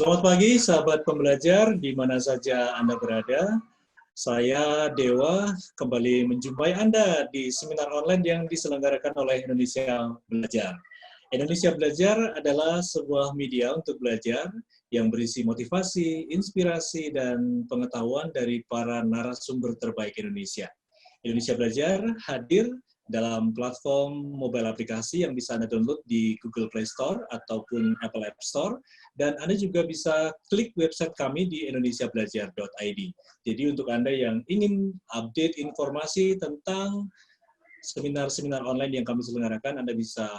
Selamat pagi, sahabat pembelajar, di mana saja Anda berada. Saya Dewa, kembali menjumpai Anda di seminar online yang diselenggarakan oleh Indonesia Belajar. Indonesia Belajar adalah sebuah media untuk belajar yang berisi motivasi, inspirasi, dan pengetahuan dari para narasumber terbaik Indonesia. Indonesia Belajar hadir dalam platform mobile aplikasi yang bisa Anda download di Google Play Store ataupun Apple App Store, dan Anda juga bisa klik website kami di indonesiabelajar.id. Jadi untuk Anda yang ingin update informasi tentang seminar-seminar online yang kami selenggarakan, Anda bisa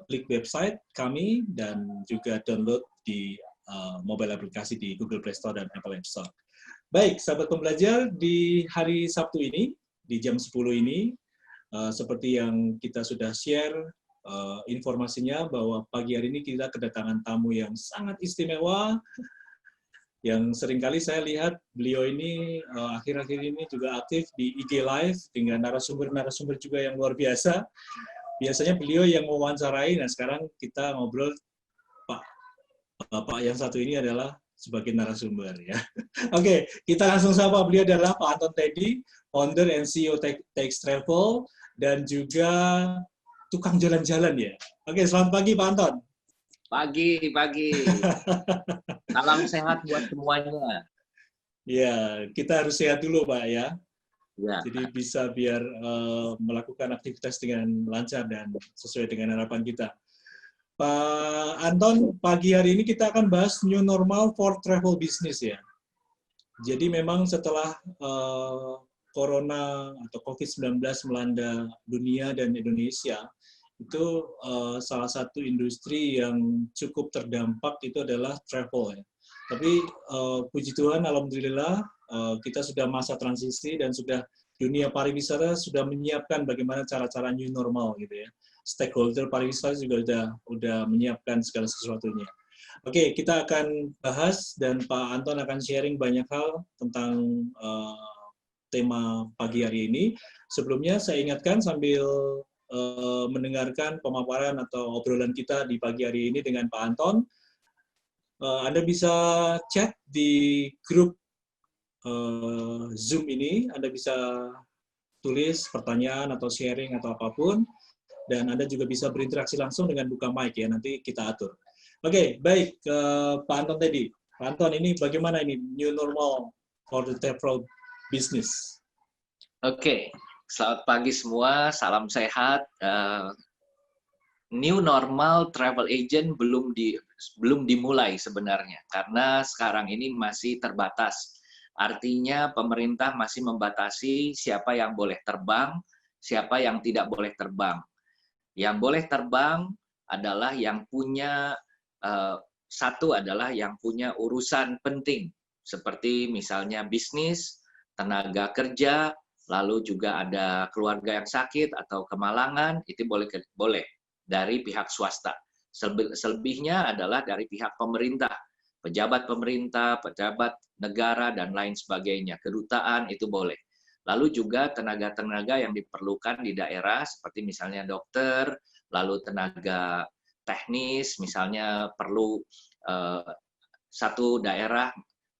klik website kami dan juga download di mobile aplikasi di Google Play Store dan Apple App Store. Baik, sahabat pembelajar, di hari Sabtu ini, di jam 10 ini, seperti yang kita sudah share informasinya bahwa pagi hari ini kita kedatangan tamu yang sangat istimewa, yang seringkali saya lihat beliau ini akhir-akhir ini juga aktif di IG Live dengan narasumber-narasumber juga yang luar biasa. Biasanya beliau yang mewawancarai, nah sekarang kita ngobrol Pak yang satu ini adalah sebagai narasumber ya. Oke, kita langsung sapa. Beliau adalah Pak Anton Teddy, founder and CEO Text Travel, dan juga tukang jalan-jalan ya. Oke, selamat pagi Pak Anton. Pagi. Salam sehat buat semuanya. Ya, kita harus sehat dulu Pak ya. Ya. Jadi bisa biar melakukan aktivitas dengan lancar dan sesuai dengan harapan kita. Pak Anton, pagi hari ini kita akan bahas new normal for travel business ya. Jadi memang setelah Corona atau COVID-19 melanda dunia dan Indonesia, itu salah satu industri yang cukup terdampak itu adalah travel ya. Tapi puji Tuhan, alhamdulillah kita sudah masa transisi dan sudah dunia pariwisata sudah menyiapkan bagaimana cara-cara new normal gitu ya. Stakeholder pariwisata juga udah menyiapkan segala sesuatunya. Oke, kita akan bahas dan Pak Anton akan sharing banyak hal tentang tema pagi hari ini. Sebelumnya saya ingatkan sambil mendengarkan pemaparan atau obrolan kita di pagi hari ini dengan Pak Anton, Anda bisa chat di grup Zoom ini, Anda bisa tulis pertanyaan atau sharing atau apapun, dan Anda juga bisa berinteraksi langsung dengan buka mic ya, nanti kita atur. Oke, baik, Pak Anton tadi. Pak Anton, ini bagaimana ini new normal for the travel business? Oke, selamat pagi semua, salam sehat. New normal travel agent belum dimulai sebenarnya, karena sekarang ini masih terbatas. Artinya pemerintah masih membatasi siapa yang boleh terbang, siapa yang tidak boleh terbang. Yang boleh terbang adalah yang punya satu adalah yang punya urusan penting seperti misalnya bisnis, tenaga kerja, lalu juga ada keluarga yang sakit atau kemalangan, itu boleh dari pihak swasta. Selebihnya adalah dari pihak pemerintah, pejabat pemerintah, pejabat negara dan lain sebagainya, kedutaan itu boleh. Lalu juga tenaga-tenaga yang diperlukan di daerah seperti misalnya dokter, lalu tenaga teknis, misalnya perlu satu daerah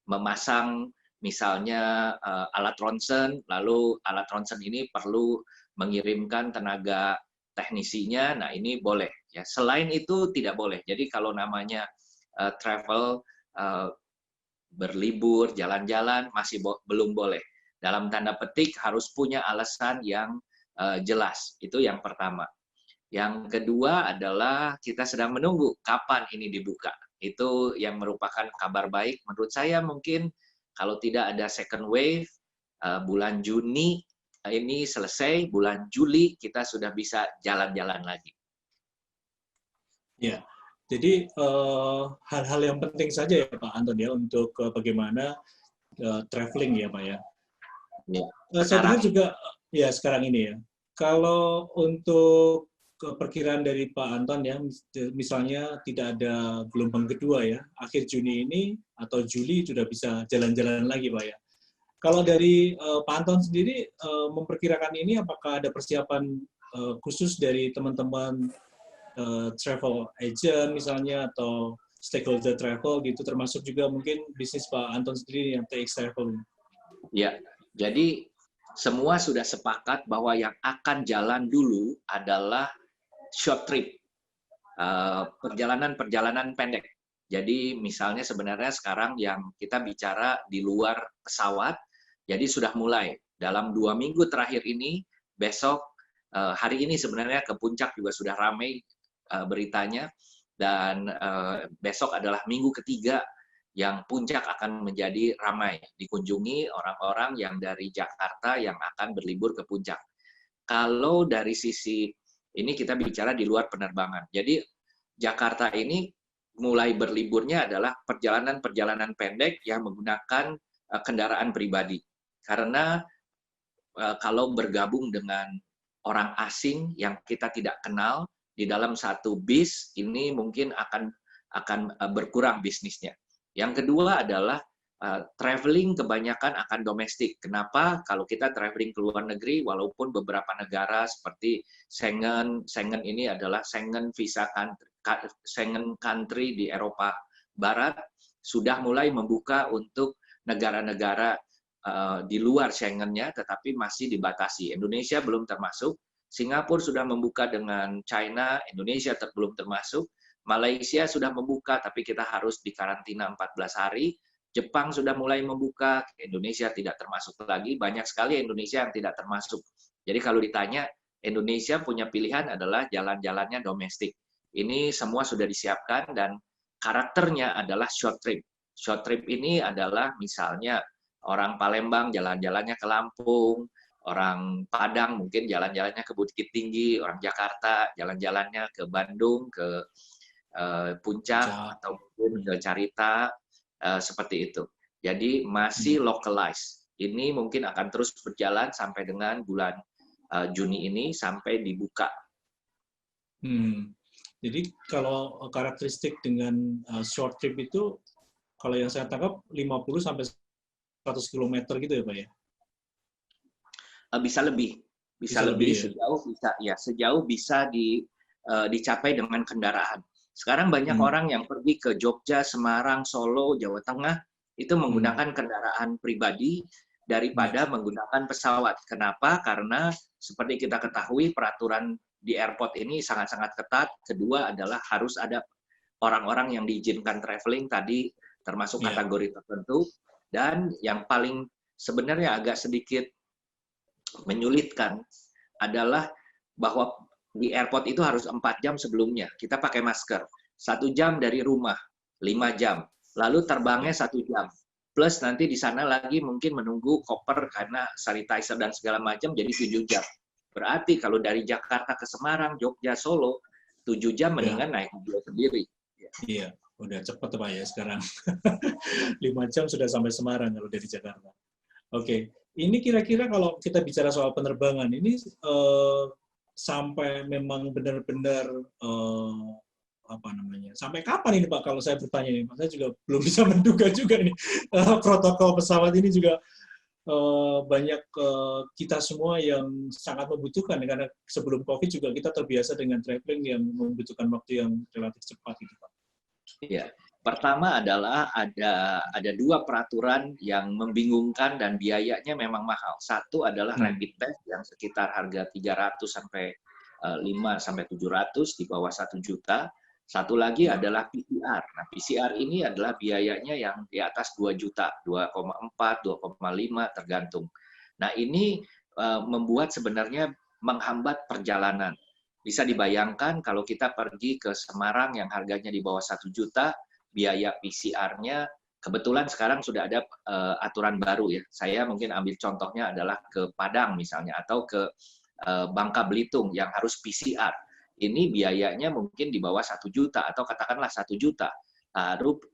memasang misalnya alat ronsen, lalu alat ronsen ini perlu mengirimkan tenaga teknisinya, nah ini boleh. Ya. Selain itu tidak boleh. Jadi kalau namanya travel, berlibur, jalan-jalan masih belum boleh. Dalam tanda petik harus punya alasan yang jelas. Itu yang pertama. Yang kedua adalah kita sedang menunggu kapan ini dibuka. Itu yang merupakan kabar baik. Menurut saya mungkin kalau tidak ada second wave, bulan Juni ini selesai, bulan Juli kita sudah bisa jalan-jalan lagi. Ya, jadi hal-hal yang penting saja ya Pak Anton ya untuk bagaimana traveling ya Pak ya. Saya dengar juga ya sekarang ini ya. Kalau untuk perkiraan dari Pak Anton ya, misalnya tidak ada gelombang kedua ya, akhir Juni ini atau Juli sudah bisa jalan-jalan lagi Pak ya. Kalau dari Pak Anton sendiri memperkirakan ini, apakah ada persiapan khusus dari teman-teman travel agent misalnya atau stakeholder travel gitu, termasuk juga mungkin bisnis Pak Anton sendiri yang TX Travel. Ya, jadi semua sudah sepakat bahwa yang akan jalan dulu adalah short trip, perjalanan-perjalanan pendek. Jadi misalnya sebenarnya sekarang yang kita bicara di luar pesawat, jadi sudah mulai dalam 2 minggu terakhir ini, besok, hari ini sebenarnya ke puncak juga sudah ramai beritanya, dan besok adalah minggu ketiga yang puncak akan menjadi ramai, dikunjungi orang-orang yang dari Jakarta yang akan berlibur ke puncak. Kalau dari sisi ini kita bicara di luar penerbangan. Jadi Jakarta ini mulai berliburnya adalah perjalanan-perjalanan pendek yang menggunakan kendaraan pribadi. Karena kalau bergabung dengan orang asing yang kita tidak kenal di dalam satu bis, ini mungkin akan berkurang bisnisnya. Yang kedua adalah traveling kebanyakan akan domestik. Kenapa? Kalau kita traveling ke luar negeri, walaupun beberapa negara seperti Schengen ini adalah Schengen visa country, Schengen country di Eropa Barat sudah mulai membuka untuk negara-negara di luar Schengen-nya, tetapi masih dibatasi. Indonesia belum termasuk. Singapura sudah membuka dengan China, Indonesia belum termasuk. Malaysia sudah membuka, tapi kita harus dikarantina 14 hari. Jepang sudah mulai membuka, Indonesia tidak termasuk lagi. Banyak sekali Indonesia yang tidak termasuk. Jadi kalau ditanya, Indonesia punya pilihan adalah jalan-jalannya domestik. Ini semua sudah disiapkan dan karakternya adalah short trip. Short trip ini adalah misalnya orang Palembang jalan-jalannya ke Lampung, orang Padang mungkin jalan-jalannya ke Bukit Tinggi, orang Jakarta jalan-jalannya ke Bandung, ke Puncak, atau mungkin ke Carita, seperti itu. Jadi masih localized. Ini mungkin akan terus berjalan sampai dengan bulan Juni ini sampai dibuka. Jadi kalau karakteristik dengan short trip itu, kalau yang saya tangkap 50 sampai 100 km gitu ya Pak ya? Bisa lebih, ya? Sejauh bisa dicapai dengan kendaraan. Sekarang banyak orang yang pergi ke Jogja, Semarang, Solo, Jawa Tengah itu menggunakan kendaraan pribadi daripada menggunakan pesawat. Kenapa? Karena seperti kita ketahui peraturan di airport ini sangat-sangat ketat. Kedua adalah harus ada orang-orang yang diizinkan traveling tadi termasuk kategori tertentu. Dan yang paling sebenarnya agak sedikit menyulitkan adalah bahwa di airport itu harus 4 jam sebelumnya. Kita pakai masker. 1 jam dari rumah, 5 jam. Lalu terbangnya 1 jam. Plus nanti di sana lagi mungkin menunggu koper karena sanitizer dan segala macam jadi 7 jam. Berarti kalau dari Jakarta ke Semarang, Jogja, Solo, 7 jam mendingan naik mobil sendiri. Iya, udah cepat Pak ya sekarang. 5 jam sudah sampai Semarang kalau dari Jakarta. Oke, ini kira-kira kalau kita bicara soal penerbangan, ini sampai memang benar-benar sampai kapan ini Pak kalau saya bertanya ini, saya juga belum bisa menduga juga nih protokol pesawat ini juga banyak kita semua yang sangat membutuhkan karena sebelum COVID juga kita terbiasa dengan traveling yang membutuhkan waktu yang relatif cepat gitu Pak. Iya. Pertama adalah ada 2 peraturan yang membingungkan dan biayanya memang mahal. Satu adalah rapid test yang sekitar harga 300 sampai 5 sampai 700 di bawah 1 juta. Satu lagi adalah PCR. Nah, PCR ini adalah biayanya yang di atas 2 juta, 2,4, 2,5 tergantung. Nah, ini membuat sebenarnya menghambat perjalanan. Bisa dibayangkan kalau kita pergi ke Semarang yang harganya di bawah 1 juta, biaya PCR-nya kebetulan sekarang sudah ada aturan baru ya. Saya mungkin ambil contohnya adalah ke Padang misalnya atau ke Bangka Belitung yang harus PCR. Ini biayanya mungkin di bawah 1 juta atau katakanlah 1 juta.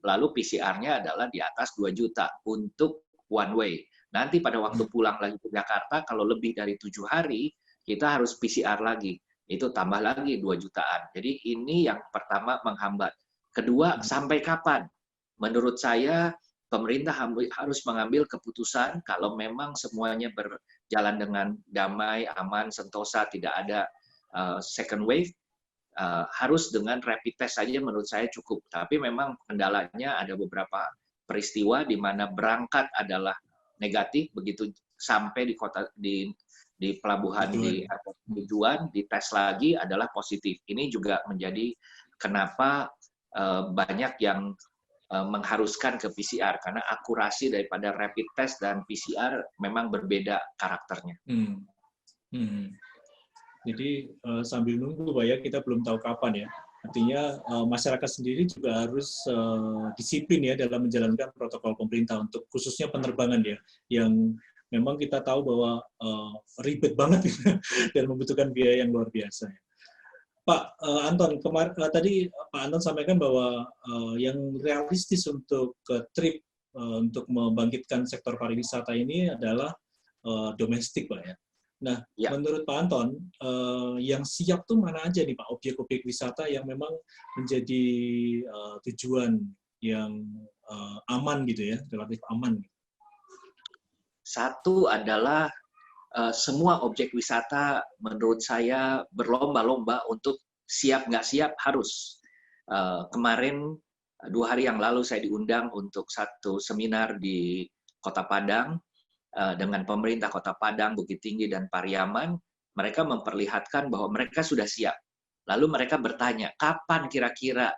Lalu PCR-nya adalah di atas 2 juta untuk one way. Nanti pada waktu pulang lagi ke Jakarta kalau lebih dari 7 hari kita harus PCR lagi. Itu tambah lagi 2 jutaan. Jadi ini yang pertama menghambat. Kedua, sampai kapan? Menurut saya, pemerintah harus mengambil keputusan kalau memang semuanya berjalan dengan damai, aman, sentosa, tidak ada second wave, harus dengan rapid test saja menurut saya cukup. Tapi memang kendalanya ada beberapa peristiwa di mana berangkat adalah negatif, begitu sampai di kota di pelabuhan di airport tujuan dites lagi adalah positif. Ini juga menjadi kenapa banyak yang mengharuskan ke PCR karena akurasi daripada rapid test dan PCR memang berbeda karakternya. Jadi sambil nunggu Pak ya, kita belum tahu kapan ya. Artinya masyarakat sendiri juga harus disiplin ya dalam menjalankan protokol pemerintah untuk khususnya penerbangan ya, yang memang kita tahu bahwa ribet banget dan membutuhkan biaya yang luar biasa. Pak Anton, tadi Pak Anton sampaikan bahwa yang realistis untuk trip untuk membangkitkan sektor pariwisata ini adalah domestik, Pak ya. Nah, ya. Menurut Pak Anton, yang siap tuh mana aja nih Pak, objek-objek wisata yang memang menjadi tujuan yang aman gitu ya, relatif aman. Satu adalah semua objek wisata menurut saya berlomba-lomba untuk siap nggak siap harus. Kemarin 2 hari yang lalu saya diundang untuk satu seminar di Kota Padang dengan pemerintah Kota Padang, Bukit Tinggi, dan Pariaman. Mereka memperlihatkan bahwa mereka sudah siap. Lalu mereka bertanya, kapan kira-kira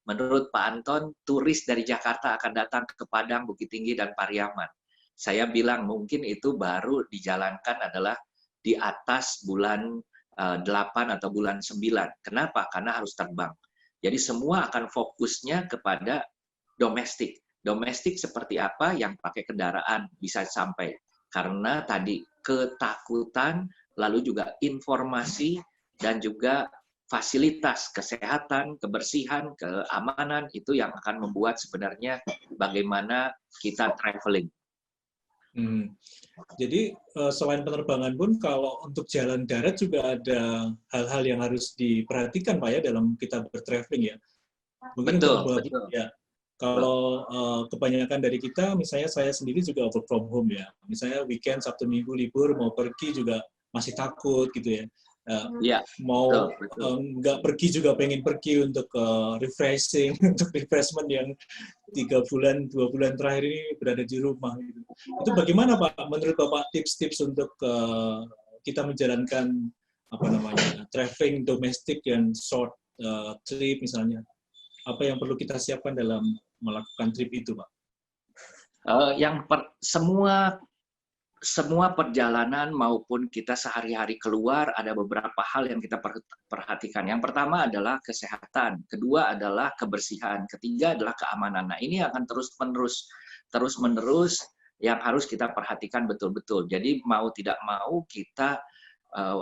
menurut Pak Anton turis dari Jakarta akan datang ke Padang, Bukit Tinggi, dan Pariaman? Saya bilang mungkin itu baru dijalankan adalah di atas bulan 8 atau bulan 9. Kenapa? Karena harus terbang. Jadi semua akan fokusnya kepada domestik. Domestik seperti apa yang pakai kendaraan bisa sampai. Karena tadi ketakutan, lalu juga informasi, dan juga fasilitas kesehatan, kebersihan, keamanan, itu yang akan membuat sebenarnya bagaimana kita traveling. Jadi selain penerbangan pun, kalau untuk jalan darat juga ada hal-hal yang harus diperhatikan Pak ya dalam kita bertraveling ya. Mungkin betul. Ya. Kalau kebanyakan dari kita, misalnya saya sendiri juga work from home ya. Misalnya weekend, Sabtu Minggu libur, mau pergi juga masih takut gitu ya. Mau nggak pergi juga pengen pergi untuk refreshing, untuk refreshment yang 2 bulan terakhir ini berada di rumah. Gitu. Itu bagaimana Pak? Menurut Bapak tips-tips untuk kita menjalankan traveling domestik yang short trip misalnya? Apa yang perlu kita siapkan dalam melakukan trip itu, Pak? Semua perjalanan maupun kita sehari-hari keluar ada beberapa hal yang kita perhatikan. Yang pertama adalah kesehatan, kedua adalah kebersihan, ketiga adalah keamanan. Nah, ini akan terus-menerus yang harus kita perhatikan betul-betul. Jadi mau tidak mau kita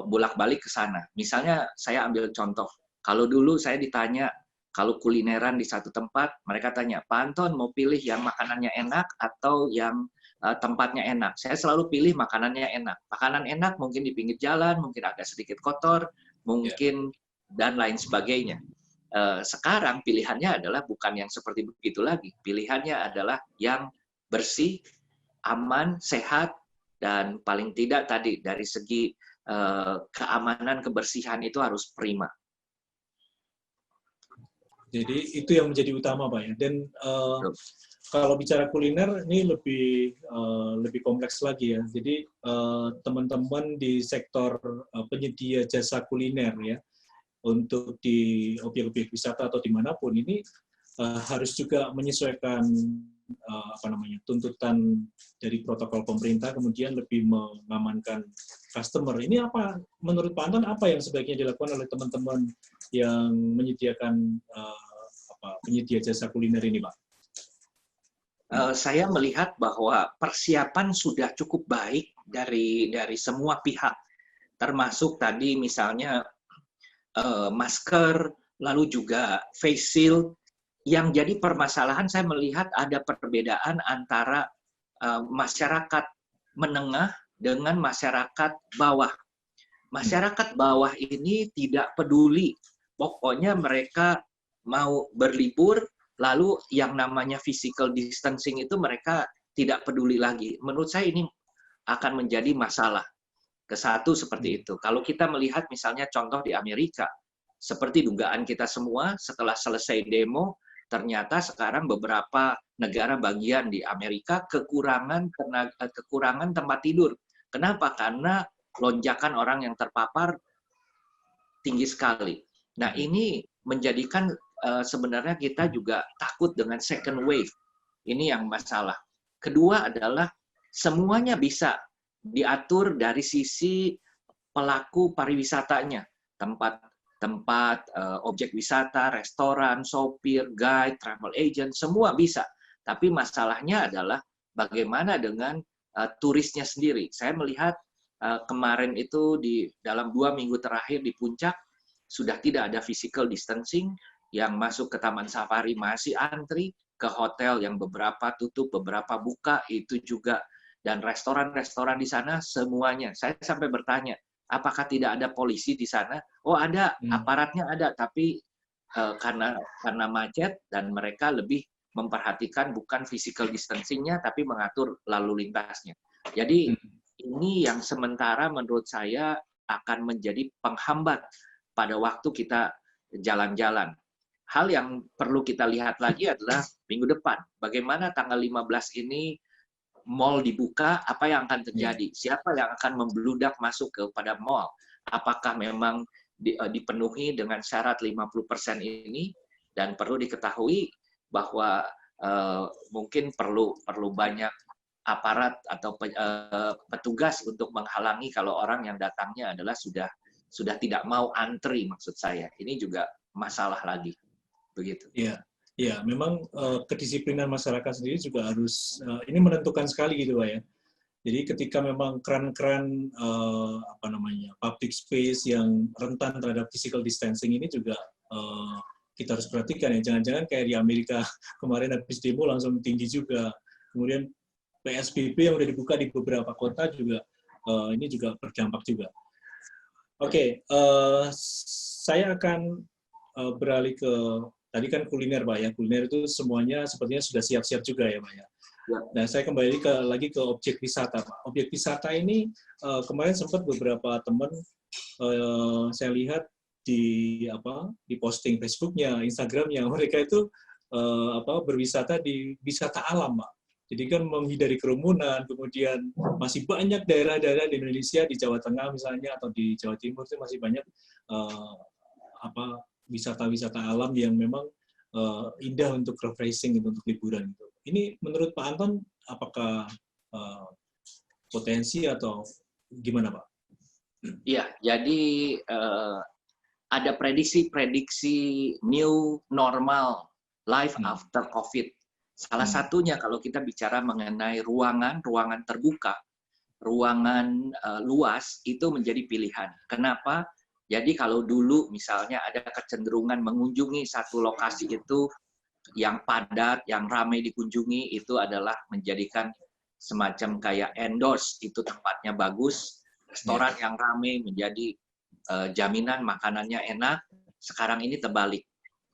bolak-balik ke sana. Misalnya saya ambil contoh, kalau dulu saya ditanya, kalau kulineran di satu tempat, mereka tanya, Pak Anton mau pilih yang makanannya enak atau yang tempatnya enak? Saya selalu pilih makanannya enak. Makanan enak mungkin di pinggir jalan, mungkin agak sedikit kotor, mungkin dan lain sebagainya. Sekarang pilihannya adalah bukan yang seperti begitu lagi. Pilihannya adalah yang bersih, aman, sehat, dan paling tidak tadi dari segi keamanan, kebersihan itu harus prima. Jadi itu yang menjadi utama, Pak ya. Dan kalau bicara kuliner ini lebih kompleks lagi ya. Jadi teman-teman di sektor penyedia jasa kuliner ya, untuk di objek-objek wisata atau dimanapun ini harus juga menyesuaikan tuntutan dari protokol pemerintah, kemudian lebih mengamankan customer. Ini apa menurut Pak Anton, apa yang sebaiknya dilakukan oleh teman-teman yang menyediakan penyedia jasa kuliner ini, Pak? Saya melihat bahwa persiapan sudah cukup baik dari semua pihak, termasuk tadi misalnya masker, lalu juga face shield. Yang jadi permasalahan saya melihat ada perbedaan antara masyarakat menengah dengan masyarakat bawah. Masyarakat bawah ini tidak peduli, pokoknya mereka mau berlibur, lalu yang namanya physical distancing itu mereka tidak peduli lagi. Menurut saya ini akan menjadi masalah. Kesatu seperti itu. Kalau kita melihat misalnya contoh di Amerika, seperti dugaan kita semua, setelah selesai demo, ternyata sekarang beberapa negara bagian di Amerika kekurangan tempat tidur. Kenapa? Karena lonjakan orang yang terpapar tinggi sekali. Nah, ini menjadikan sebenarnya kita juga takut dengan second wave. Ini yang masalah. Kedua adalah semuanya bisa diatur dari sisi pelaku pariwisatanya. Tempat objek wisata, restoran, sopir, guide, travel agent, semua bisa. Tapi masalahnya adalah bagaimana dengan turisnya sendiri. Saya melihat kemarin itu di dalam 2 minggu terakhir di puncak sudah tidak ada physical distancing, yang masuk ke taman safari masih antri, ke hotel yang beberapa tutup, beberapa buka, itu juga. Dan restoran-restoran di sana semuanya. Saya sampai bertanya, apakah tidak ada polisi di sana? Oh ada, aparatnya ada, tapi karena macet dan mereka lebih memperhatikan bukan physical distancing-nya, tapi mengatur lalu lintasnya. Jadi ini yang sementara menurut saya akan menjadi penghambat pada waktu kita jalan-jalan. Hal yang perlu kita lihat lagi adalah minggu depan. Bagaimana tanggal 15 ini mall dibuka, apa yang akan terjadi? Siapa yang akan membludak masuk kepada mall? Apakah memang dipenuhi dengan syarat 50% ini? Dan perlu diketahui bahwa mungkin perlu banyak aparat atau petugas untuk menghalangi kalau orang yang datangnya adalah sudah tidak mau antri, maksud saya. Ini juga masalah lagi. Begitu. Iya. Ya, memang kedisiplinan masyarakat sendiri juga harus ini menentukan sekali gitu Pak ya. Jadi ketika memang keran-keran public space yang rentan terhadap physical distancing ini juga kita harus perhatikan ya. Jangan-jangan kayak di Amerika kemarin habis demo langsung tinggi juga. Kemudian PSBB yang udah dibuka di beberapa kota juga ini juga berdampak juga. Oke, saya akan beralih ke tadi kan kuliner Pak ya, kuliner itu semuanya sepertinya sudah siap-siap juga ya Pak ya. Nah saya kembali lagi ke objek wisata Pak. Objek wisata ini kemarin sempat beberapa teman saya lihat di posting Facebooknya, Instagramnya, mereka itu berwisata di wisata alam Pak. Jadi kan menghindari kerumunan, kemudian masih banyak daerah-daerah di Indonesia, di Jawa Tengah misalnya atau di Jawa Timur itu masih banyak wisata-wisata alam yang memang indah untuk refreshing gitu, untuk liburan gitu. Ini menurut Pak Anton apakah potensi atau gimana Pak? Iya, jadi ada prediksi new normal life after COVID. Salah satunya kalau kita bicara mengenai ruangan terbuka, ruangan luas itu menjadi pilihan. Kenapa? Jadi kalau dulu misalnya ada kecenderungan mengunjungi satu lokasi itu yang padat, yang ramai dikunjungi, itu adalah menjadikan semacam kayak endorse, itu tempatnya bagus, restoran yang ramai menjadi jaminan makanannya enak. Sekarang ini terbalik.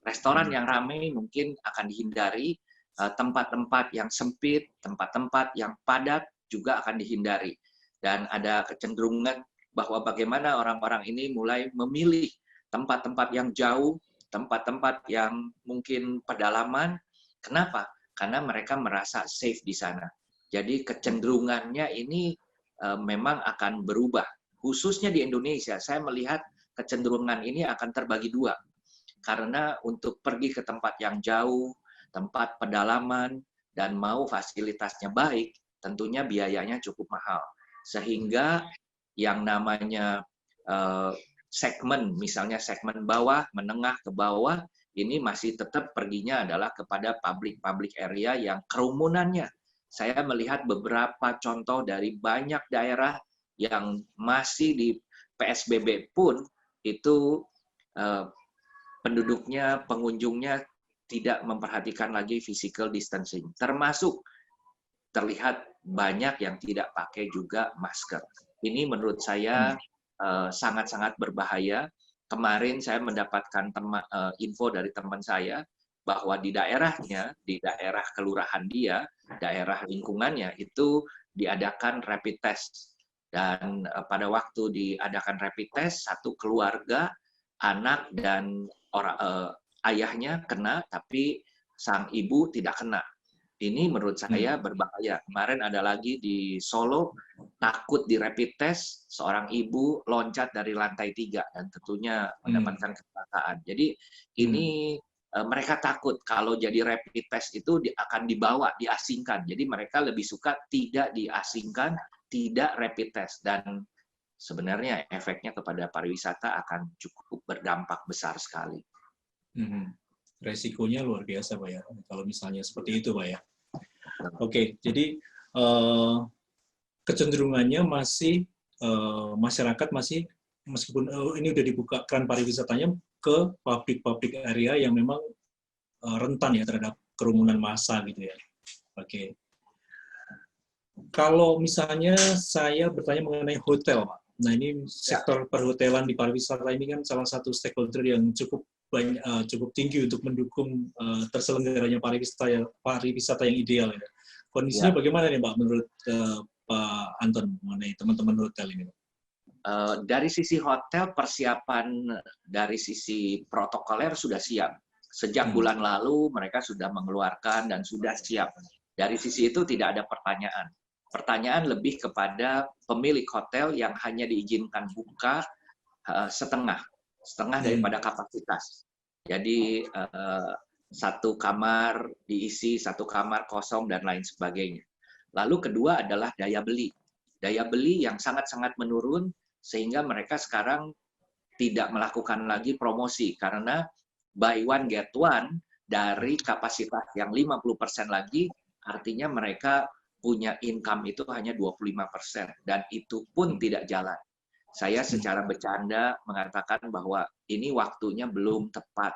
Restoran yang ramai mungkin akan dihindari, tempat-tempat yang sempit, tempat-tempat yang padat juga akan dihindari. Dan ada kecenderungan bahwa bagaimana orang-orang ini mulai memilih tempat-tempat yang jauh, tempat-tempat yang mungkin pedalaman. Kenapa? Karena mereka merasa safe di sana. Jadi kecenderungannya ini memang akan berubah. Khususnya di Indonesia, saya melihat kecenderungan ini akan terbagi dua. Karena untuk pergi ke tempat yang jauh, tempat pedalaman, dan mau fasilitasnya baik, tentunya biayanya cukup mahal. Sehingga yang namanya segmen, misalnya segmen bawah, menengah ke bawah, ini masih tetap perginya adalah kepada public area yang kerumunannya. Saya melihat beberapa contoh dari banyak daerah yang masih di PSBB pun, itu penduduknya, pengunjungnya tidak memperhatikan lagi physical distancing. Termasuk terlihat banyak yang tidak pakai juga masker. Ini menurut saya sangat-sangat berbahaya. Kemarin saya mendapatkan info dari teman saya bahwa di daerahnya, di daerah kelurahan dia, daerah lingkungannya, itu diadakan rapid test. Dan pada waktu diadakan rapid test, satu keluarga anak dan ayahnya kena, tapi sang ibu tidak kena. Ini menurut saya berbahaya. Kemarin ada lagi di Solo, takut di rapid test, seorang ibu loncat dari lantai 3 dan tentunya mendapatkan kecelakaan. Jadi ini mereka takut kalau jadi rapid test itu akan dibawa, diasingkan. Jadi mereka lebih suka tidak diasingkan, tidak rapid test. Dan sebenarnya efeknya kepada pariwisata akan cukup berdampak besar sekali. Resikonya luar biasa, Pak ya, kalau misalnya seperti itu, Pak ya. Oke, jadi kecenderungannya masih masyarakat masih, meskipun ini udah dibuka keran pariwisatanya ke public area yang memang rentan ya terhadap kerumunan massa gitu ya. Oke. Kalau misalnya saya bertanya mengenai hotel, Pak. Nah, ini sektor perhotelan di pariwisata ini kan salah satu stakeholder yang cukup banyak, cukup tinggi untuk mendukung terselenggaranya pariwisata yang ideal ya. Kondisinya bagaimana nih, Pak, menurut Pak Anton mengenai teman-teman hotel ini? Dari sisi hotel, persiapan dari sisi protokoler sudah siap. Sejak bulan lalu mereka sudah mengeluarkan dan sudah siap. Dari sisi itu tidak ada pertanyaan. Pertanyaan lebih kepada pemilik hotel yang hanya diizinkan buka setengah daripada kapasitas. Jadi satu kamar diisi, satu kamar kosong, dan lain sebagainya. Lalu kedua adalah daya beli. Daya beli yang sangat-sangat menurun, sehingga mereka sekarang tidak melakukan lagi promosi, karena buy one get one dari kapasitas yang 50% lagi, artinya mereka punya income itu hanya 25%, dan itu pun tidak jalan. Saya secara bercanda mengatakan bahwa ini waktunya belum tepat.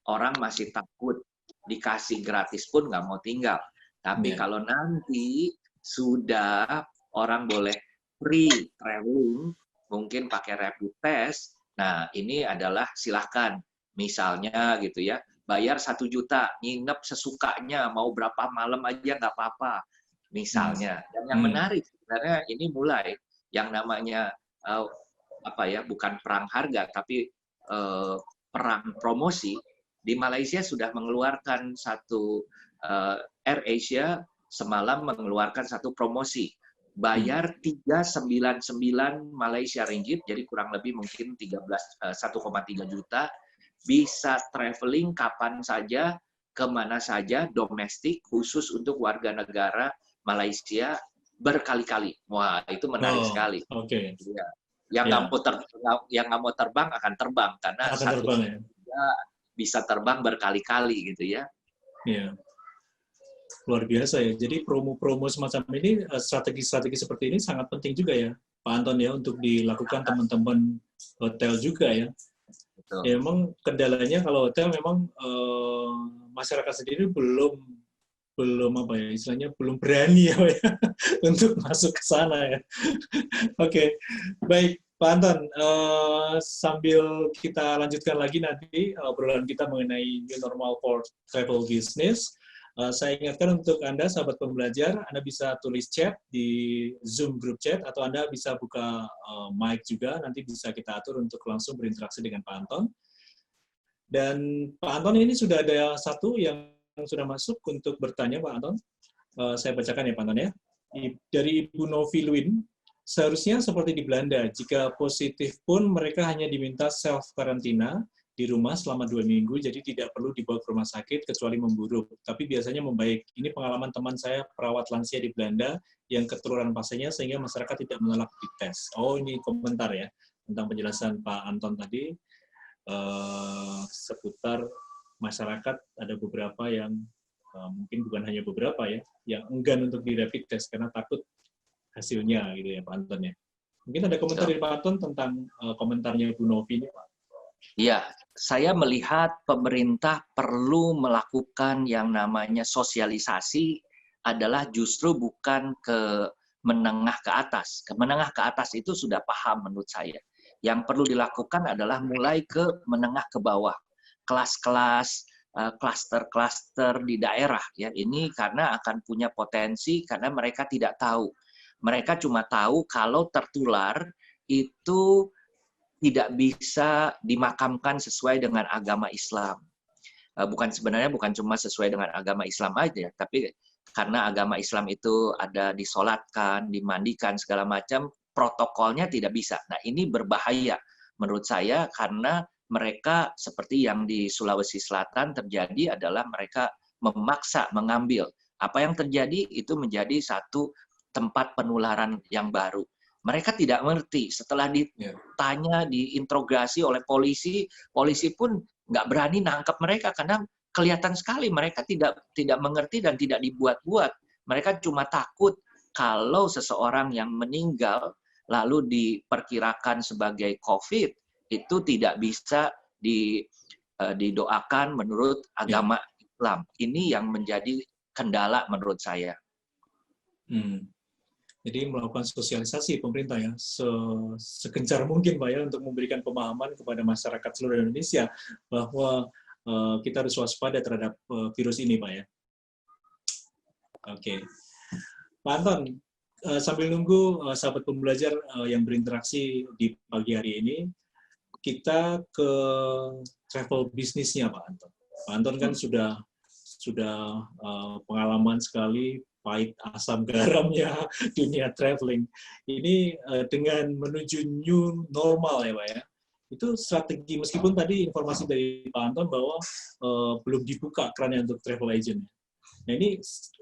Orang masih takut, dikasih gratis pun nggak mau tinggal. Tapi kalau nanti sudah orang boleh free traveling, mungkin pakai rapid test, nah ini adalah silahkan. Misalnya gitu ya, bayar 1 juta, nginep sesukanya, mau berapa malam aja nggak apa-apa. Misalnya. Dan yang menarik sebenarnya ini mulai yang namanya bukan perang harga, tapi perang promosi. Di Malaysia sudah mengeluarkan satu Air Asia semalam mengeluarkan satu promosi. Bayar 399 Malaysia ringgit, jadi kurang lebih mungkin 1,3 juta, bisa traveling kapan saja, kemana saja, domestik, khusus untuk warga negara Malaysia berkali-kali. Wah, itu menarik sekali. Oke. Ya. Yang nggak mau terbang akan terbang, karena satu bisa terbang berkali-kali gitu ya. Iya. Luar biasa ya. Jadi promo-promo semacam ini, strategi-strategi seperti ini sangat penting juga ya, Pak Anton ya, untuk dilakukan teman-teman hotel juga ya. Betul. Ya, memang kendalanya kalau hotel memang masyarakat sendiri belum istilahnya belum berani ya, untuk masuk ke sana ya. Oke, baik Pak Anton, sambil kita lanjutkan lagi nanti obrolan kita mengenai new normal for travel business, saya ingatkan untuk Anda sahabat pembelajar, Anda bisa tulis chat di Zoom group chat, atau Anda bisa buka mic juga, nanti bisa kita atur untuk langsung berinteraksi dengan Pak Anton. Dan Pak Anton ini sudah ada satu yang sudah masuk untuk bertanya, Pak Anton. Saya bacakan ya, Pak Anton ya. Dari Ibu Novi Luin, seharusnya seperti di Belanda, jika positif pun mereka hanya diminta self-karantina di rumah selama 2 minggu, jadi tidak perlu dibawa ke rumah sakit kecuali memburuk. Tapi biasanya membaik. Ini pengalaman teman saya, perawat lansia di Belanda, yang ketularan pasiennya sehingga masyarakat tidak menolak dites. Oh, ini komentar ya, tentang penjelasan Pak Anton tadi, seputar masyarakat ada beberapa yang mungkin bukan hanya beberapa ya, yang enggan untuk di rapid test karena takut hasilnya gitu ya, Pak Anton ya. Mungkin ada komentar dari Pak Anton tentang komentarnya Bu Novi ini, Pak. Iya, saya melihat pemerintah perlu melakukan yang namanya sosialisasi, adalah justru bukan ke menengah ke atas. Ke menengah ke atas itu sudah paham menurut saya. Yang perlu dilakukan adalah mulai ke menengah ke bawah. Kelas-kelas, klaster-klaster di daerah ya, ini karena akan punya potensi karena mereka tidak tahu. Mereka cuma tahu kalau tertular itu tidak bisa dimakamkan sesuai dengan agama Islam. Sebenarnya bukan cuma sesuai dengan agama Islam aja, tapi karena agama Islam itu ada disolatkan, dimandikan, segala macam, protokolnya tidak bisa. Nah, ini berbahaya menurut saya karena mereka seperti yang di Sulawesi Selatan terjadi adalah mereka memaksa mengambil. Apa yang terjadi itu menjadi satu tempat penularan yang baru. Mereka tidak mengerti. Setelah ditanya, diinterogasi oleh polisi, polisi pun nggak berani nangkap mereka karena kelihatan sekali mereka tidak mengerti dan tidak dibuat-buat. Mereka cuma takut kalau seseorang yang meninggal lalu diperkirakan sebagai COVID itu tidak bisa didoakan menurut agama Islam. Ini yang menjadi kendala menurut saya. Jadi melakukan sosialisasi pemerintah ya segencar mungkin Pak ya untuk memberikan pemahaman kepada masyarakat seluruh Indonesia bahwa kita harus waspada terhadap virus ini Pak ya. Oke. Pak Anton, sambil nunggu sahabat pembelajar yang berinteraksi di pagi hari ini, kita ke travel bisnisnya Pak Anton. Pak Anton kan sudah pengalaman sekali pahit asam garamnya dunia traveling. Ini dengan menuju new normal ya Pak ya. Itu strategi, meskipun tadi informasi dari Pak Anton bahwa belum dibuka kerannya untuk travel agent. Nah ini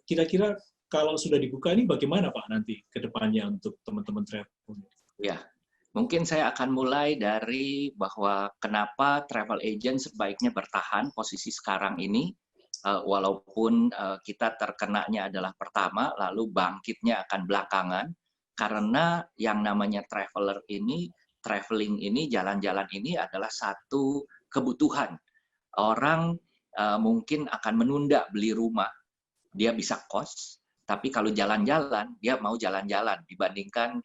kira-kira kalau sudah dibuka ini bagaimana Pak nanti ke depannya untuk teman-teman travel? Ya, mungkin saya akan mulai dari bahwa kenapa travel agent sebaiknya bertahan posisi sekarang ini, walaupun kita terkenanya adalah pertama, lalu bangkitnya akan belakangan, karena yang namanya traveling ini, jalan-jalan ini adalah satu kebutuhan. Orang mungkin akan menunda beli rumah, dia bisa kos, tapi kalau jalan-jalan, dia mau jalan-jalan dibandingkan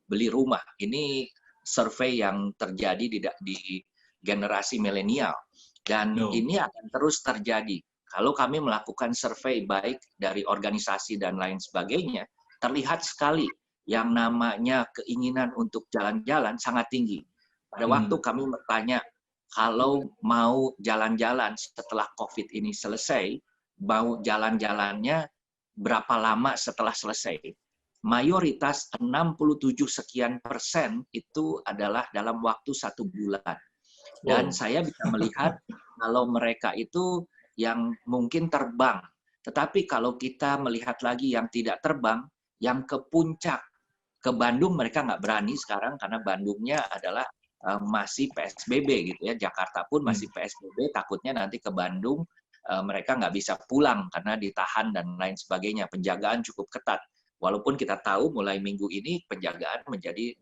beli rumah. Ini survei yang terjadi di generasi milenial. Dan ini akan terus terjadi. Kalau kami melakukan survei baik dari organisasi dan lain sebagainya, terlihat sekali yang namanya keinginan untuk jalan-jalan sangat tinggi. Pada waktu kami bertanya, kalau mau jalan-jalan setelah COVID ini selesai, mau jalan-jalannya berapa lama setelah selesai? Mayoritas 67 sekian persen itu adalah dalam waktu 1 bulan. Dan saya bisa melihat kalau mereka itu yang mungkin terbang. Tetapi kalau kita melihat lagi yang tidak terbang, yang ke puncak, ke Bandung mereka nggak berani sekarang karena Bandungnya adalah masih PSBB gitu ya. Jakarta pun masih PSBB, takutnya nanti ke Bandung mereka nggak bisa pulang karena ditahan dan lain sebagainya. Penjagaan cukup ketat. Walaupun kita tahu mulai minggu ini penjagaan menjadi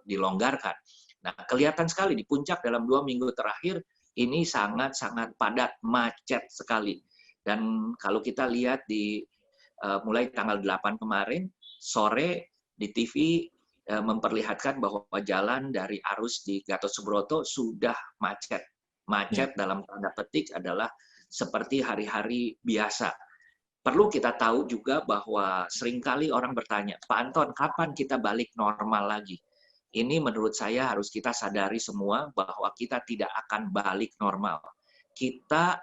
dilonggarkan. Nah, kelihatan sekali di puncak dalam 2 minggu terakhir ini sangat-sangat padat, macet sekali. Dan kalau kita lihat di mulai tanggal 8 kemarin, sore di TV memperlihatkan bahwa jalan dari arus di Gatot Subroto sudah macet. Macet dalam tanda petik adalah seperti hari-hari biasa. Perlu kita tahu juga bahwa seringkali orang bertanya, Pak Anton, kapan kita balik normal lagi? Ini menurut saya harus kita sadari semua bahwa kita tidak akan balik normal. Kita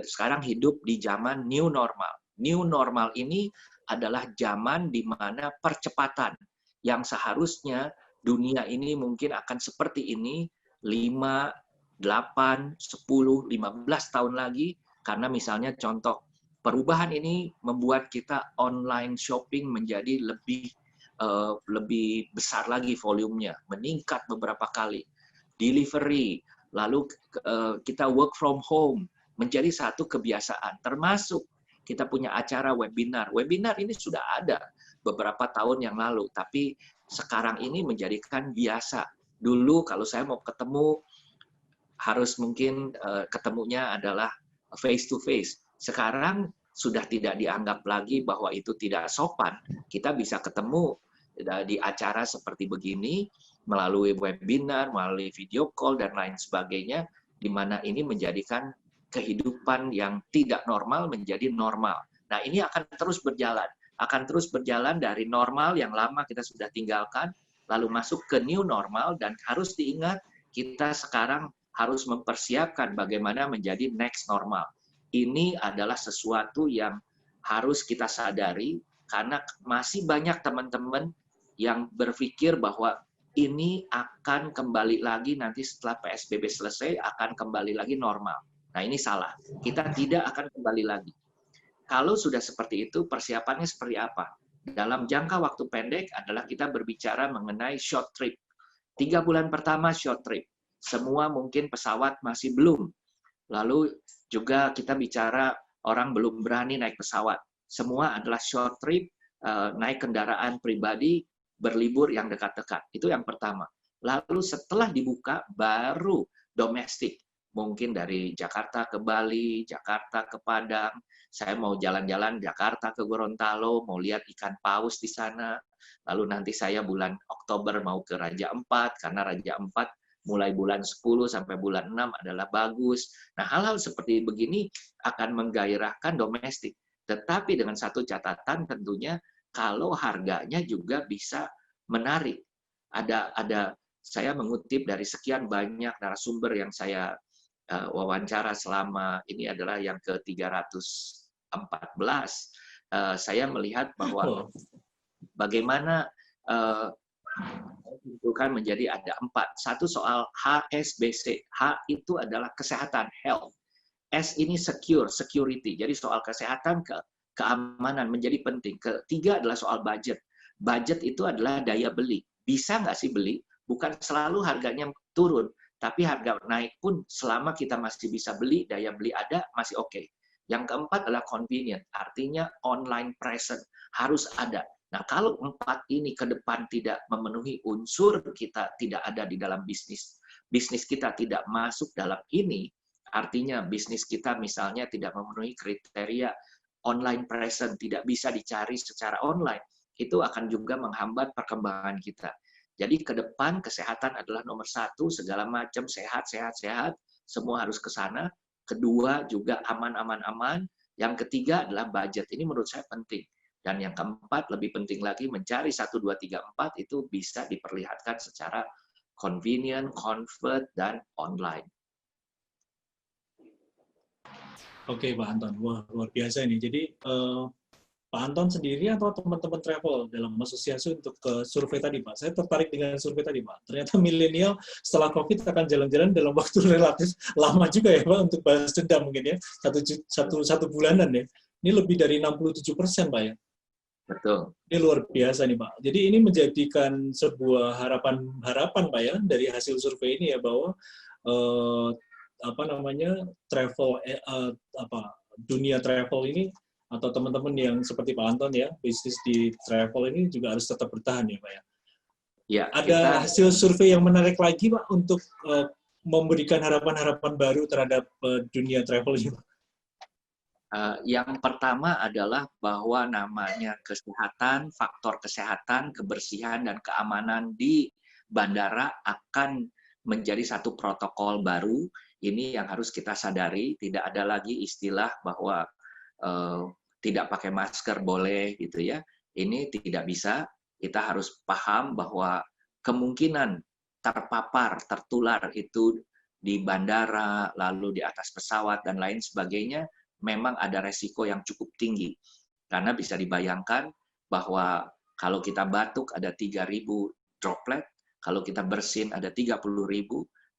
sekarang hidup di zaman new normal. New normal ini adalah zaman di mana percepatan yang seharusnya dunia ini mungkin akan seperti ini 5, 8, 10, 15 tahun lagi. Karena misalnya contoh, perubahan ini membuat kita online shopping menjadi lebih besar lagi volumenya, meningkat beberapa kali. Delivery, lalu kita work from home, menjadi satu kebiasaan. Termasuk kita punya acara webinar. Webinar ini sudah ada beberapa tahun yang lalu, tapi sekarang ini menjadikan biasa. Dulu kalau saya mau ketemu, harus mungkin ketemunya adalah face to face. Sekarang sudah tidak dianggap lagi bahwa itu tidak sopan. Kita bisa ketemu di acara seperti begini, melalui webinar, melalui video call, dan lain sebagainya, di mana ini menjadikan kehidupan yang tidak normal menjadi normal. Nah, ini akan terus berjalan. Akan terus berjalan dari normal yang lama kita sudah tinggalkan, lalu masuk ke new normal, dan harus diingat kita sekarang harus mempersiapkan bagaimana menjadi next normal. Ini adalah sesuatu yang harus kita sadari, karena masih banyak teman-teman yang berpikir bahwa ini akan kembali lagi nanti setelah PSBB selesai, akan kembali lagi normal. Nah, ini salah. Kita tidak akan kembali lagi. Kalau sudah seperti itu, persiapannya seperti apa? Dalam jangka waktu pendek adalah kita berbicara mengenai short trip. 3 bulan pertama short trip. Semua mungkin pesawat masih belum. Lalu juga kita bicara orang belum berani naik pesawat. Semua adalah short trip, naik kendaraan pribadi, berlibur yang dekat-dekat. Itu yang pertama. Lalu setelah dibuka, baru domestik. Mungkin dari Jakarta ke Bali, Jakarta ke Padang. Saya mau jalan-jalan Jakarta ke Gorontalo, mau lihat ikan paus di sana. Lalu nanti saya bulan Oktober mau ke Raja Ampat, karena Raja Ampat mulai bulan 10 sampai bulan 6 adalah bagus. Nah, hal-hal seperti begini akan menggairahkan domestik. Tetapi dengan satu catatan tentunya, kalau harganya juga bisa menarik. Saya mengutip dari sekian banyak narasumber yang saya wawancara selama ini adalah yang ke-314. Saya melihat bahwa bagaimana ditentukan menjadi ada 4. Satu soal HSBC. H itu adalah kesehatan, health. S ini secure, security. Jadi soal kesehatan, keamanan menjadi penting. Ketiga adalah soal budget. Budget itu adalah daya beli. Bisa nggak sih beli? Bukan selalu harganya turun, tapi harga naik pun selama kita masih bisa beli, daya beli ada, masih oke. Yang keempat adalah convenient, artinya online present, harus ada. Nah, kalau 4 ini ke depan tidak memenuhi unsur, kita tidak ada di dalam bisnis kita tidak masuk dalam ini, artinya bisnis kita misalnya tidak memenuhi kriteria online present, tidak bisa dicari secara online, itu akan juga menghambat perkembangan kita. Jadi ke depan kesehatan adalah nomor 1, segala macam sehat, semua harus ke sana. Kedua juga aman. Yang ketiga adalah budget. Ini menurut saya penting. Dan yang keempat, lebih penting lagi, mencari 1, 2, 3, 4 itu bisa diperlihatkan secara convenient, comfort, dan online. Oke, Pak Anton. Wah, luar biasa ini. Jadi, Pak Anton sendiri atau teman-teman travel dalam asosiasi untuk ke survei tadi, Pak? Saya tertarik dengan survei tadi, Pak. Ternyata milenial setelah COVID akan jalan-jalan dalam waktu relatif lama juga ya, Pak, untuk balas dendam mungkin ya. Satu bulanan ya. Ini lebih dari 67%, Pak ya. Betul. Ini luar biasa nih, Pak. Jadi ini menjadikan sebuah harapan Pak ya dari hasil survei ini ya, bahwa dunia travel ini atau teman-teman yang seperti Pak Anton ya, bisnis di travel ini juga harus tetap bertahan ya, Pak ya. Ya, ada hasil survei yang menarik lagi, Pak, untuk memberikan harapan-harapan baru terhadap dunia travel ini, Pak. Yang pertama adalah bahwa namanya kesehatan, faktor kesehatan, kebersihan, dan keamanan di bandara akan menjadi satu protokol baru. Ini yang harus kita sadari, tidak ada lagi istilah bahwa tidak pakai masker boleh gitu ya. Ini tidak bisa. Kita harus paham bahwa kemungkinan terpapar, tertular itu di bandara, lalu di atas pesawat dan lain sebagainya, memang ada resiko yang cukup tinggi. Karena bisa dibayangkan bahwa kalau kita batuk ada 3.000 droplet, kalau kita bersin ada 30.000,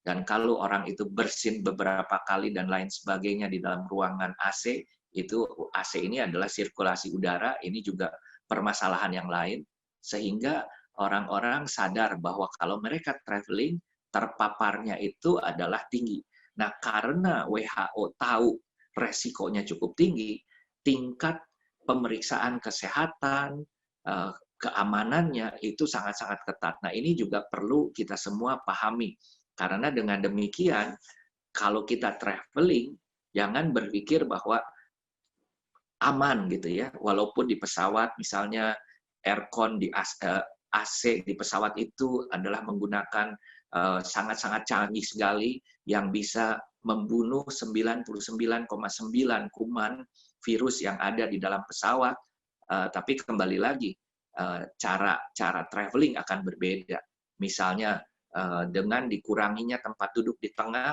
dan kalau orang itu bersin beberapa kali dan lain sebagainya di dalam ruangan AC, itu AC ini adalah sirkulasi udara, ini juga permasalahan yang lain, sehingga orang-orang sadar bahwa kalau mereka traveling, terpaparnya itu adalah tinggi. Nah, karena WHO tahu resikonya cukup tinggi, tingkat pemeriksaan kesehatan, keamanannya itu sangat-sangat ketat. Nah, ini juga perlu kita semua pahami. Karena dengan demikian, kalau kita traveling, jangan berpikir bahwa aman gitu ya, walaupun di pesawat misalnya aircon di AC di pesawat itu adalah menggunakan sangat-sangat canggih sekali yang bisa membunuh 99,9 kuman virus yang ada di dalam pesawat, tapi kembali lagi cara traveling akan berbeda. Misalnya dengan dikuranginya tempat duduk di tengah,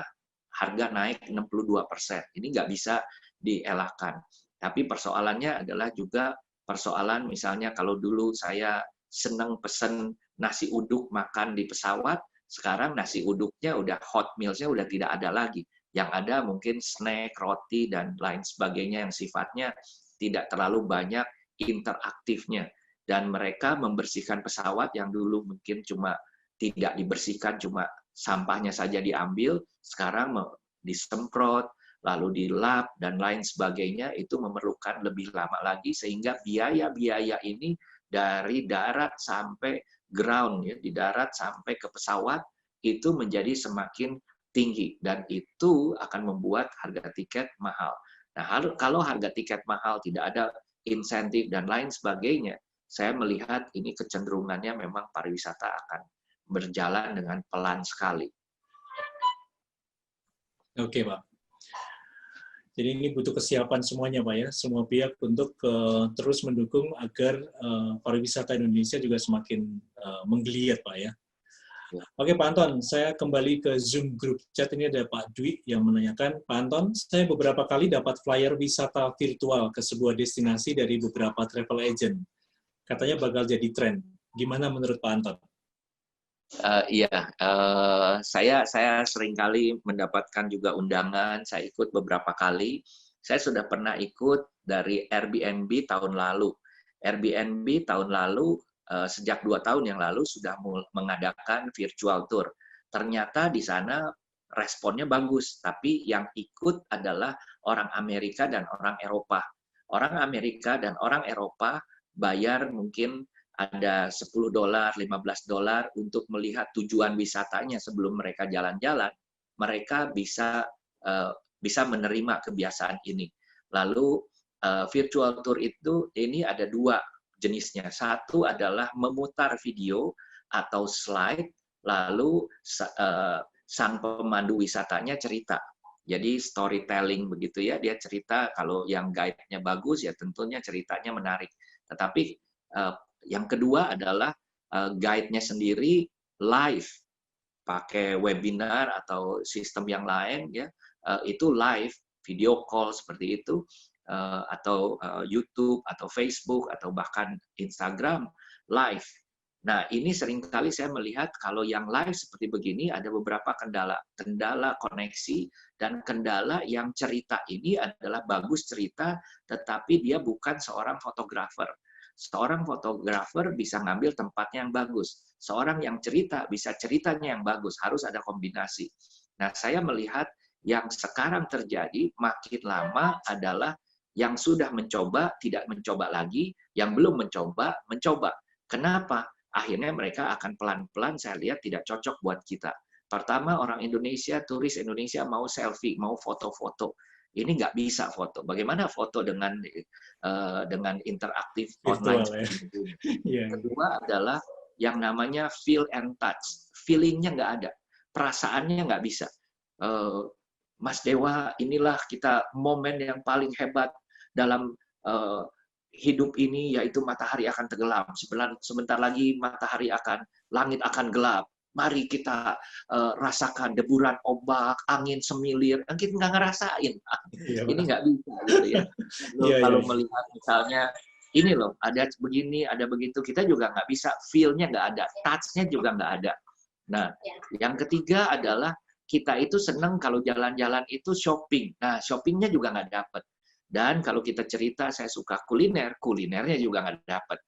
harga naik 62%. Ini nggak bisa dielakkan. Tapi persoalannya adalah juga persoalan misalnya kalau dulu saya seneng pesen nasi uduk makan di pesawat, sekarang nasi uduknya udah hot mealsnya udah tidak ada lagi. Yang ada mungkin snack, roti, dan lain sebagainya yang sifatnya tidak terlalu banyak interaktifnya. Dan mereka membersihkan pesawat yang dulu mungkin cuma tidak dibersihkan, cuma sampahnya saja diambil, sekarang disemprot, lalu dilap, dan lain sebagainya, itu memerlukan lebih lama lagi, sehingga biaya-biaya ini dari darat sampai ground, ya, di darat sampai ke pesawat, itu menjadi semakin tinggi, dan itu akan membuat harga tiket mahal. Nah, kalau harga tiket mahal, tidak ada insentif dan lain sebagainya, saya melihat ini kecenderungannya memang pariwisata akan berjalan dengan pelan sekali. Oke, Pak. Jadi ini butuh kesiapan semuanya, Pak, ya, semua pihak untuk terus mendukung agar pariwisata Indonesia juga semakin menggeliat, Pak, ya. Oke, Pak Anton, saya kembali ke Zoom Group Chat. Ini ada Pak Dwi yang menanyakan, Pak Anton, saya beberapa kali dapat flyer wisata virtual ke sebuah destinasi dari beberapa travel agent. Katanya bakal jadi tren. Gimana menurut Pak Anton? Saya seringkali mendapatkan juga undangan. Saya ikut beberapa kali. Saya sudah pernah ikut dari Airbnb tahun lalu. Airbnb tahun lalu, sejak 2 tahun yang lalu sudah mengadakan virtual tour. Ternyata di sana responnya bagus, tapi yang ikut adalah orang Amerika dan orang Eropa. Orang Amerika dan orang Eropa bayar mungkin ada $10, $15 untuk melihat tujuan wisatanya sebelum mereka jalan-jalan. Mereka bisa menerima kebiasaan ini. Lalu virtual tour itu ini ada 2 jenisnya. Satu adalah memutar video atau slide, lalu sang pemandu wisatanya cerita. Jadi storytelling begitu ya, dia cerita. Kalau yang guide-nya bagus ya tentunya ceritanya menarik. Tetapi yang kedua adalah guide-nya sendiri live, pakai webinar atau sistem yang lain ya, itu live, video call seperti itu, atau YouTube atau Facebook atau bahkan Instagram live. Nah, ini seringkali saya melihat kalau yang live seperti begini ada beberapa kendala koneksi dan kendala yang cerita ini adalah bagus cerita, tetapi dia bukan seorang fotografer. Seorang fotografer bisa ngambil tempatnya yang bagus. Seorang yang cerita bisa ceritanya yang bagus. Harus ada kombinasi. Nah, saya melihat yang sekarang terjadi makin lama adalah yang sudah mencoba tidak mencoba lagi, yang belum mencoba mencoba. Kenapa? Akhirnya mereka akan pelan-pelan saya lihat tidak cocok buat kita. Pertama, orang Indonesia, turis Indonesia mau selfie, mau foto-foto. Ini nggak bisa foto. Bagaimana foto dengan interaktif online? Ya. Kedua adalah yang namanya feel and touch. Feelingnya nggak ada, perasaannya nggak bisa. Mas Dewa, inilah kita momen yang paling hebat dalam hidup ini, yaitu matahari akan tenggelam. Sebentar lagi langit akan gelap. Mari kita rasakan deburan ombak, angin semilir. Kita nggak ngerasain. Ini nggak bisa gitu ya. Kalau melihat misalnya, ini loh, ada begini, ada begitu, kita juga nggak bisa. Feel-nya nggak ada, touch-nya juga nggak ada. Nah, yang ketiga adalah kita itu senang kalau jalan-jalan itu shopping. Nah, shoppingnya juga nggak dapat. Dan kalau kita cerita, saya suka kulinernya juga nggak dapat.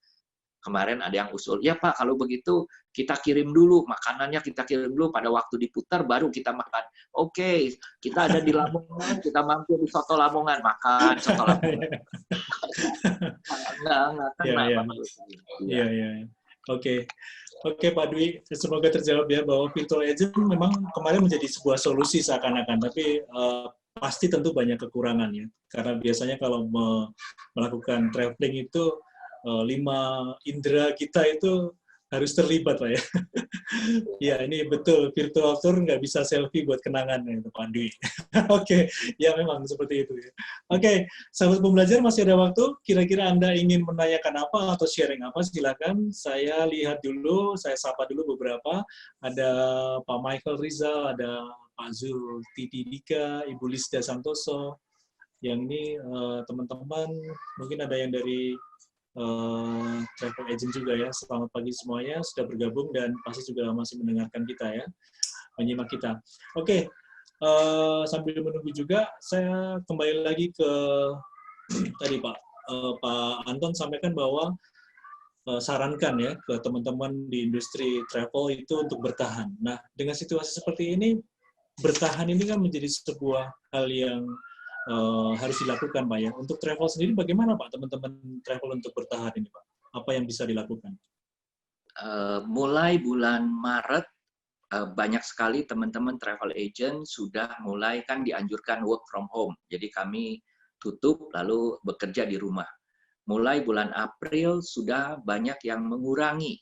Kemarin ada yang usul, ya Pak, kalau begitu kita kirim dulu, makanannya kita kirim dulu, pada waktu diputar baru kita makan. Oke, kita ada di Lamongan, kita mampir di Soto Lamongan, makan Soto Lamongan. Nggak kena, Pak. Iya. Oke, Pak Dwi, semoga terjawab ya bahwa virtual agent memang kemarin menjadi sebuah solusi seakan-akan, tapi pasti tentu banyak kekurangannya. Karena biasanya kalau melakukan traveling itu 5 indera kita itu harus terlibat Pak ya. Ya ini betul, virtual tour nggak bisa selfie buat kenangan itu Pak Dwi. Oke, ya memang seperti itu ya. Oke, sahabat pembelajar masih ada waktu. Kira-kira Anda ingin menanyakan apa atau sharing apa? Silakan. Saya lihat dulu, saya sapa dulu beberapa. Ada Pak Michael Rizal, ada Pak Zul Titi Dika, Ibu Lisda Santoso. Yang ini teman-teman, mungkin ada yang dari travel agent juga ya. Selamat pagi semuanya, sudah bergabung dan pasti juga masih mendengarkan kita ya, menyimak kita. Oke, sambil menunggu juga, saya kembali lagi ke tadi Pak Anton sampaikan bahwa sarankan ya ke teman-teman di industri travel itu untuk bertahan. Nah, dengan situasi seperti ini, bertahan ini kan menjadi sebuah hal yang harus dilakukan, Pak ya. Untuk travel sendiri bagaimana, Pak, teman-teman travel untuk bertahan ini, Pak? Apa yang bisa dilakukan? Mulai bulan Maret, banyak sekali teman-teman travel agent sudah mulai kan dianjurkan work from home. Jadi kami tutup lalu bekerja di rumah. Mulai bulan April sudah banyak yang mengurangi,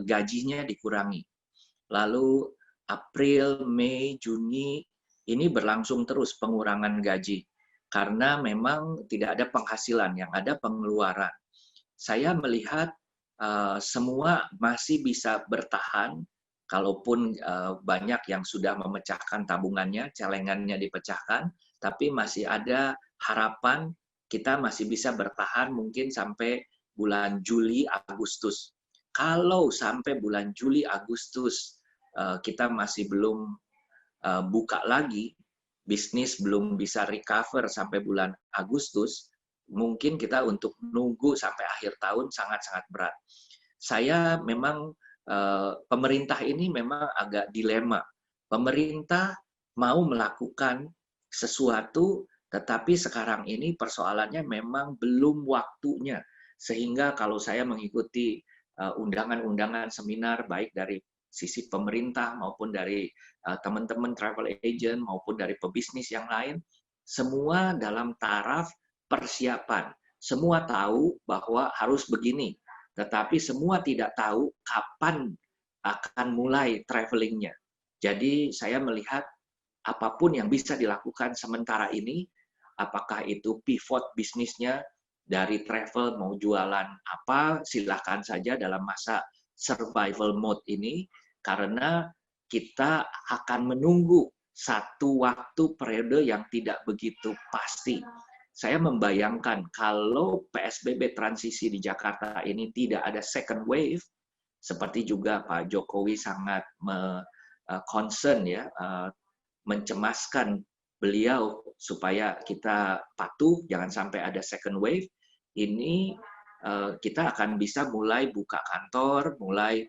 gajinya dikurangi. Lalu April, Mei, Juni, ini berlangsung terus pengurangan gaji. Karena memang tidak ada penghasilan, yang ada pengeluaran. Saya melihat semua masih bisa bertahan, kalaupun banyak yang sudah memecahkan tabungannya, celengannya dipecahkan, tapi masih ada harapan kita masih bisa bertahan mungkin sampai bulan Juli, Agustus. Kalau sampai bulan Juli, Agustus kita masih belum buka lagi, bisnis belum bisa recover sampai bulan Agustus, mungkin kita untuk nunggu sampai akhir tahun sangat-sangat berat. Saya memang, pemerintah ini memang agak dilema. Pemerintah mau melakukan sesuatu, tetapi sekarang ini persoalannya memang belum waktunya. Sehingga kalau saya mengikuti undangan-undangan seminar, baik dari sisi pemerintah maupun dari teman-teman travel agent maupun dari pebisnis yang lain, semua dalam taraf persiapan. Semua tahu bahwa harus begini, tetapi semua tidak tahu kapan akan mulai travelingnya. Jadi saya melihat apapun yang bisa dilakukan sementara ini, apakah itu pivot bisnisnya dari travel mau jualan apa, silahkan saja dalam masa survival mode ini, karena kita akan menunggu satu waktu periode yang tidak begitu pasti. Saya membayangkan kalau PSBB transisi di Jakarta ini tidak ada second wave, seperti juga Pak Jokowi sangat concern ya, mencemaskan beliau supaya kita patuh, jangan sampai ada second wave, ini kita akan bisa mulai buka kantor, mulai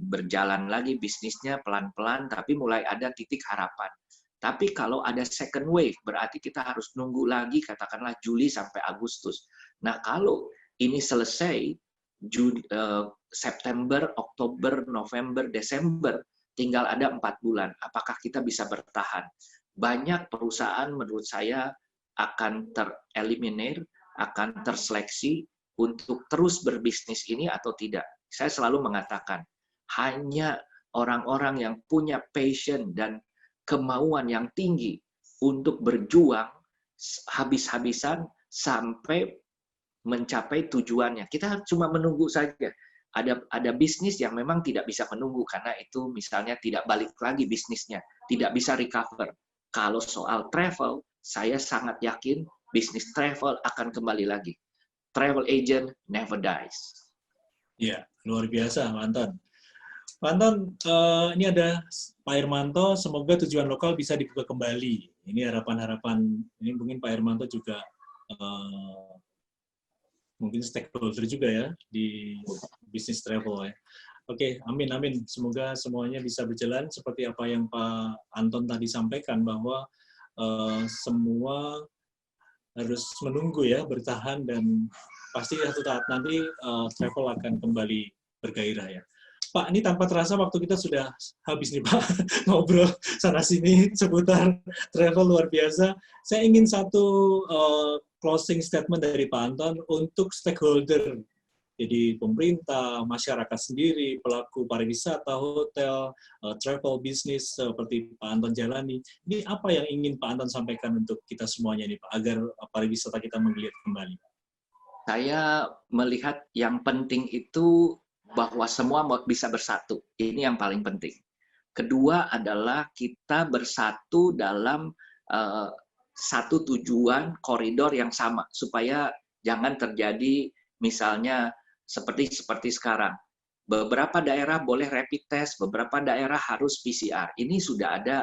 berjalan lagi bisnisnya pelan-pelan, tapi mulai ada titik harapan. Tapi kalau ada second wave, berarti kita harus nunggu lagi, katakanlah Juli sampai Agustus. Nah, kalau ini selesai, September, Oktober, November, Desember, tinggal ada 4 bulan. Apakah kita bisa bertahan? Banyak perusahaan menurut saya akan tereliminir, akan terseleksi untuk terus berbisnis ini atau tidak. Saya selalu mengatakan, hanya orang-orang yang punya passion dan kemauan yang tinggi untuk berjuang habis-habisan sampai mencapai tujuannya. Kita cuma menunggu saja. Ada bisnis yang memang tidak bisa menunggu karena itu misalnya tidak balik lagi bisnisnya, tidak bisa recover. Kalau soal travel, saya sangat yakin bisnis travel akan kembali lagi. Travel agent never dies. Ya, luar biasa, Pak Anton. Pak Anton, ini ada Pak Hermanto, semoga tujuan lokal bisa dibuka kembali. Ini harapan-harapan, ini mungkin Pak Hermanto juga mungkin stakeholder juga ya di bisnis travel ya. Oke, amin, amin. Semoga semuanya bisa berjalan seperti apa yang Pak Anton tadi sampaikan, bahwa semua harus menunggu ya, bertahan, dan pasti satu saat nanti travel akan kembali bergairah ya. Pak, ini tanpa terasa waktu kita sudah habis nih Pak, ngobrol sana-sini seputar travel luar biasa. Saya ingin satu closing statement dari Pak Anton untuk stakeholder Jadi pemerintah, masyarakat sendiri, pelaku pariwisata, hotel, travel business seperti Pak Anton jalani. Ini apa yang ingin Pak Anton sampaikan untuk kita semuanya nih Pak, agar pariwisata kita menggeliat kembali? Saya melihat yang penting itu bahwa semua bisa bersatu. Ini yang paling penting. Kedua adalah kita bersatu dalam satu tujuan koridor yang sama supaya jangan terjadi misalnya seperti sekarang. Beberapa daerah boleh rapid test, beberapa daerah harus PCR. Ini sudah ada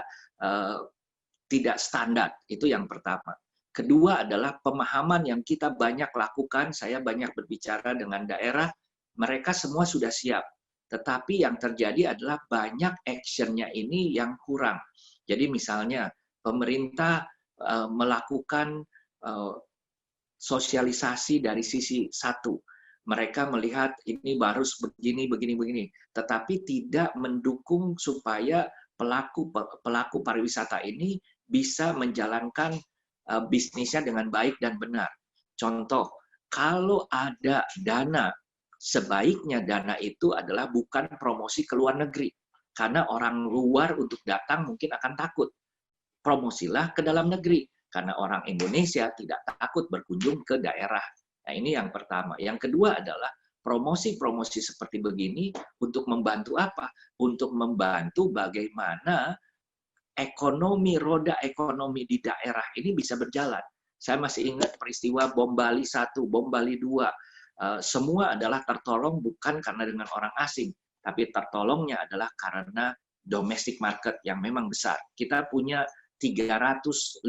tidak standar. Itu yang pertama. Kedua adalah pemahaman yang kita banyak lakukan. Saya banyak berbicara dengan daerah, mereka semua sudah siap. Tetapi yang terjadi adalah banyak action-nya ini yang kurang. Jadi misalnya pemerintah melakukan sosialisasi dari sisi satu. Mereka melihat ini harus begini, begini, begini. Tetapi tidak mendukung supaya pelaku pariwisata ini bisa menjalankan bisnisnya dengan baik dan benar. Contoh, kalau ada dana, sebaiknya dana itu adalah bukan promosi ke luar negeri. Karena orang luar untuk datang mungkin akan takut. Promosilah ke dalam negeri. Karena orang Indonesia tidak takut berkunjung ke daerah. Nah, ini yang pertama. Yang kedua adalah promosi-promosi seperti begini untuk membantu apa? Untuk membantu bagaimana roda ekonomi di daerah ini bisa berjalan. Saya masih ingat peristiwa Bom Bali 1, Bom Bali 2. Semua adalah tertolong bukan karena dengan orang asing, tapi tertolongnya adalah karena domestic market yang memang besar. Kita punya 350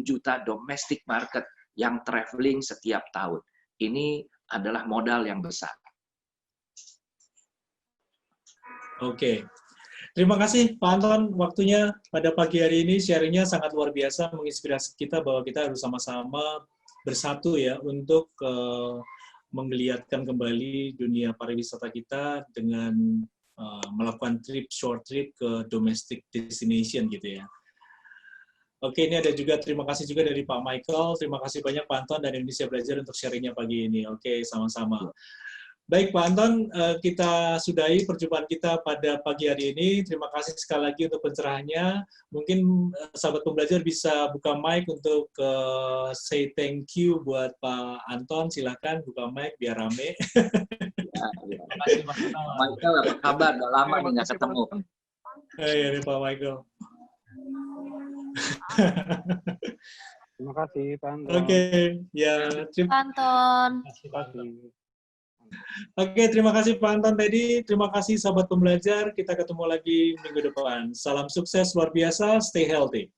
juta domestic market yang traveling setiap tahun. Ini adalah modal yang besar. Oke. Terima kasih Pak Anton, waktunya pada pagi hari ini sharingnya sangat luar biasa, menginspirasi kita bahwa kita harus sama-sama bersatu ya untuk menggeliatkan kembali dunia pariwisata kita dengan melakukan short trip ke domestic destination gitu ya. Oke, ini ada juga terima kasih juga dari Pak Michael, terima kasih banyak Pak Anton dan Indonesia Belajar untuk sharingnya pagi ini. Oke, sama-sama. Baik Pak Anton, kita sudahi perjumpaan kita pada pagi hari ini. Terima kasih sekali lagi untuk pencerahannya. Mungkin sahabat pembelajar bisa buka mic untuk say thank you buat Pak Anton. Silakan buka mic biar rame. Terima kasih Pak Michael, apa kabar? Udah lama nih nggak ketemu. Iya nih Pak Michael. Terima kasih Pak Anton. Oke, ya. Pak Anton. Terima kasih. Oke, terima kasih Pak Anton tadi. Terima kasih sahabat pembelajar. Kita ketemu lagi minggu depan. Salam sukses luar biasa. Stay healthy.